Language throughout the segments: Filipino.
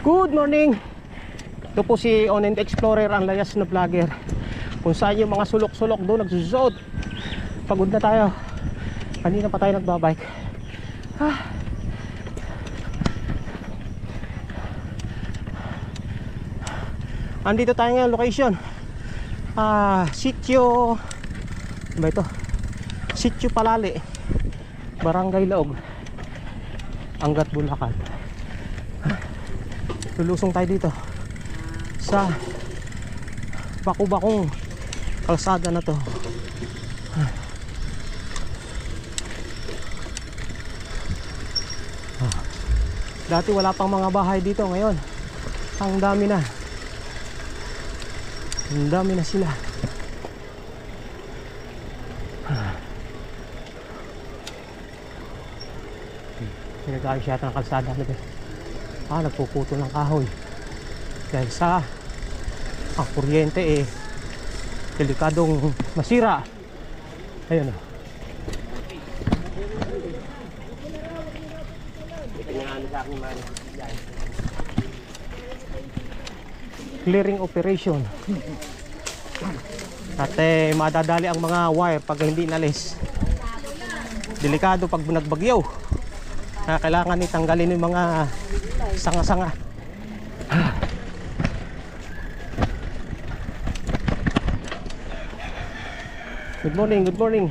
Good morning. Ito po si On and Explorer, ang layas na vlogger. Kung saan yung mga sulok-sulok doon nagsusot. Pagod na tayo. Kanina pa tayo nagbabike. Andito tayo ngayon location. Sitio, ano ba ito? Sitio Palali, Barangay Laog, Angat, Bulacan. Lulusong tayo dito sa baku-bakong kalsada na to. Dati wala pang mga bahay dito, ngayon ang dami na. Ang dami na sila. Pinag-ayos yata ng kalsada na dito. Nagpuputo ng kahoy dahil sa ang kuryente delikadong masira. Ayun clearing operation. At madadali ang mga wire pag hindi inalis. Delikado pag nagbagyo. Kailangan itanggalin yung mga sanga-sanga. Good morning, good morning.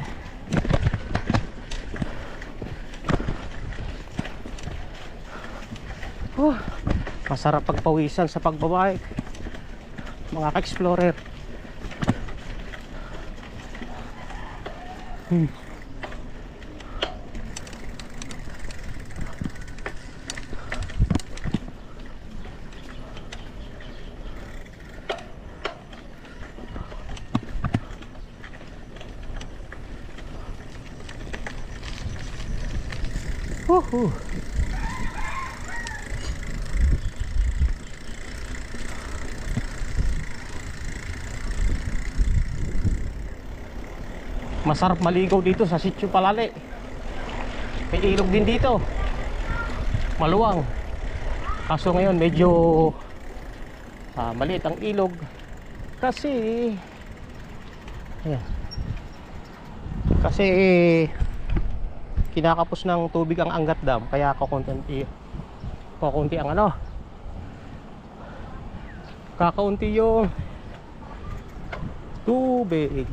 Masarap pagpawisan sa pagbabike, mga ka-explorer. Masarap maligaw dito sa Sitio Palali. May ilog din dito, maluwang. Kaso ngayon medyo maliit ang ilog kasi kinakapos ng tubig ang Angat Dam, kaya kakaunti ang kakaunti yung tubig.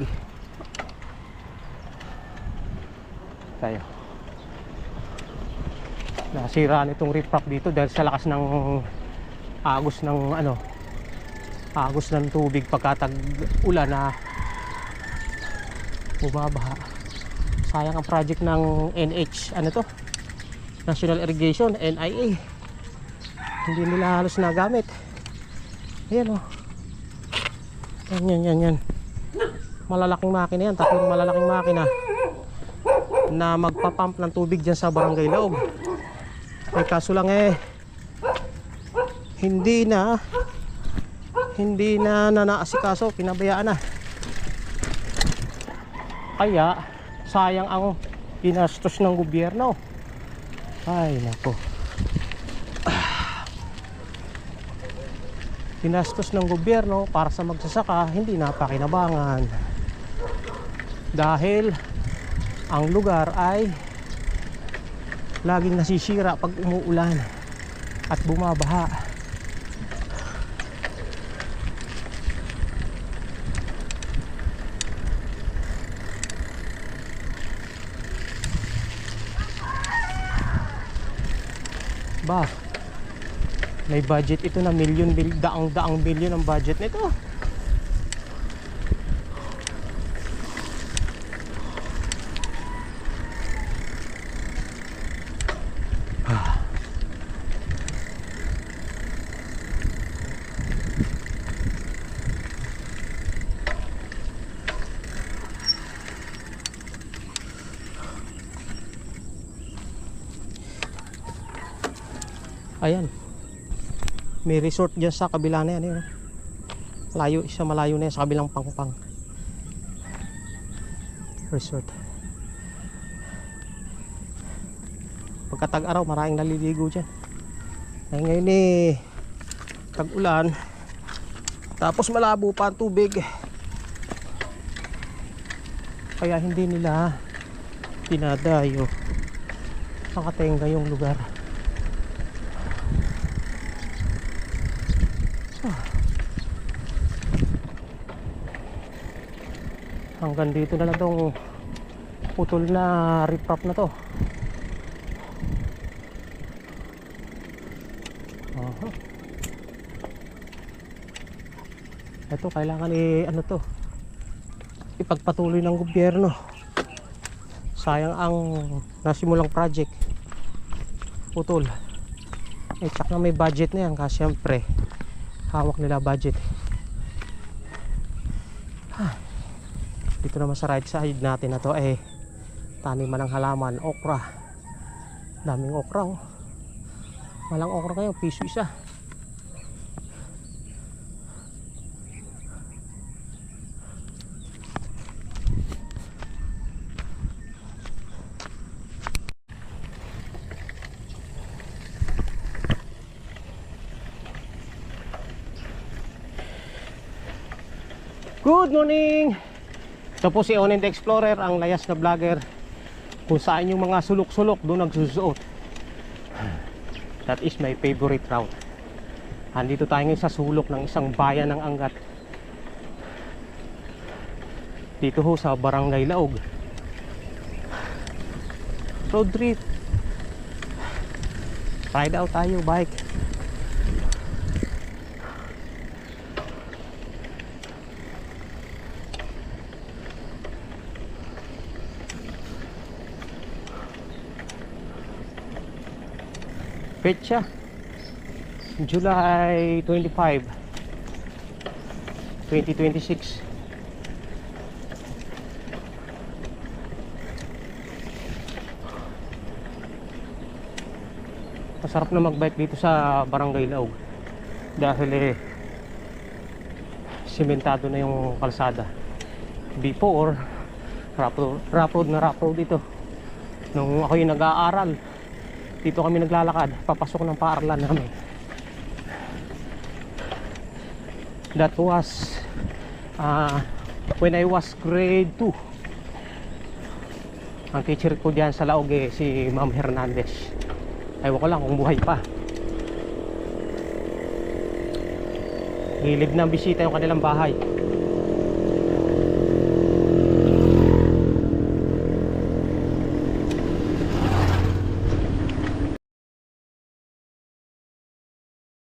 Tayo nasira nitong riprap dito dahil sa lakas ng agos ng tubig pagkatag ulan na bumabaha. Sayang ang project ng NH, National Irrigation, NIA. Hindi nila halos nagamit. Ayan yan. Malalaking makina yan, tatlong malalaking makina na magpapump ng tubig dyan sa Barangay Laog. Kaso lang hindi na naasikaso, pinabayaan na. Kaya sayang ang pinastos ng gobyerno. Ay nako, pinastos ng gobyerno para sa magsasaka, hindi napakinabangan dahil ang lugar ay laging nasisira pag umuulan at bumabaha. May budget ito na daang milyon ang budget nito. Ayan, may resort dyan sa kabila na yan, malayo na yan sa kabilang Pangpang resort. Pagkatag araw maraming naliligo dyan. Ay ngayon tag-ulan, tapos malabo pa ang tubig, kaya hindi nila dinadayo. Nakatenga yung lugar. Hanggang dito na lang tong putol na riprap na to. Ito kailangan ano to, ipagpatuloy ng gobyerno. Sayang ang nasimulang project putol. Tsaka may budget na yan, kasi syempre hawak nila budget. Dito naman sa right side natin na to taniman ng halaman, okra. Daming okra oh. Walang okra kayo, piso isa. Good morning! Ito po si Onen the Explorer, ang layas na vlogger kung saan yung mga sulok-sulok doon nagsusuot. That is my favorite route. Andito tayo ngayon sa sulok ng isang bayan ng Angat. Dito ho sa Barangay Laog. Road trip. Ride out tayo, bike. Petsa July 25, 2026. Masarap na magbike dito sa Barangay Laog dahil simentado na yung kalsada. Before rough road dito nung ako yung nag-aaral. Dito kami naglalakad papasok ng paaralan namin. That was when I was grade 2. Ang teacher ko diyan sa Laog si Ma'am Hernandez. Ewan ko lang kung buhay pa. Hilig ng bisita yung kanilang bahay.